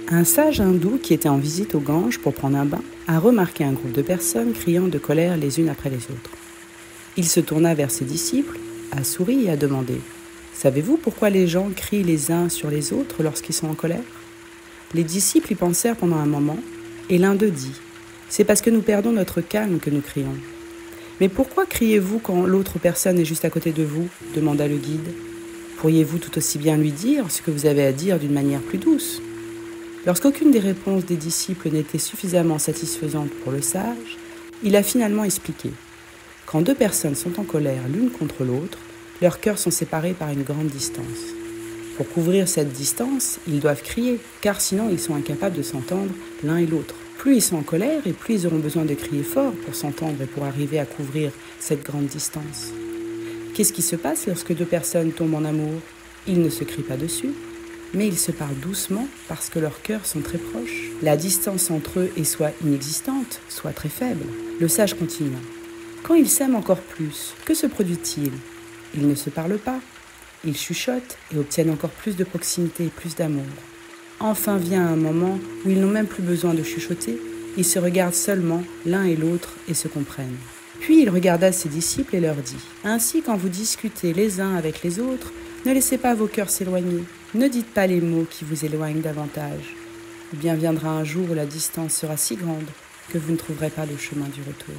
Un sage hindou qui était en visite au Gange pour prendre un bain a remarqué un groupe de personnes criant de colère les unes après les autres. Il se tourna vers ses disciples, a souri et a demandé « Savez-vous pourquoi les gens crient les uns sur les autres lorsqu'ils sont en colère ?» Les disciples y pensèrent pendant un moment et l'un d'eux dit « C'est parce que nous perdons notre calme que nous crions. »« Mais pourquoi criez-vous quand l'autre personne est juste à côté de vous ?» demanda le guide. « Pourriez-vous tout aussi bien lui dire ce que vous avez à dire d'une manière plus douce ?» Lorsqu'aucune des réponses des disciples n'était suffisamment satisfaisante pour le sage, il a finalement expliqué. Quand deux personnes sont en colère l'une contre l'autre, leurs cœurs sont séparés par une grande distance. Pour couvrir cette distance, ils doivent crier, car sinon ils sont incapables de s'entendre l'un et l'autre. Plus ils sont en colère et plus ils auront besoin de crier fort pour s'entendre et pour arriver à couvrir cette grande distance. Qu'est-ce qui se passe lorsque deux personnes tombent en amour ? Ils ne se crient pas dessus, mais ils se parlent doucement parce que leurs cœurs sont très proches. La distance entre eux est soit inexistante, soit très faible. Le sage continua. Quand ils s'aiment encore plus, que se produit-il ? Ils ne se parlent pas. Ils chuchotent et obtiennent encore plus de proximité et plus d'amour. Enfin vient un moment où ils n'ont même plus besoin de chuchoter, ils se regardent seulement l'un et l'autre et se comprennent. Puis il regarda ses disciples et leur dit « Ainsi quand vous discutez les uns avec les autres, ne laissez pas vos cœurs s'éloigner. Ne dites pas les mots qui vous éloignent davantage. Ou bien viendra un jour où la distance sera si grande que vous ne trouverez pas le chemin du retour. »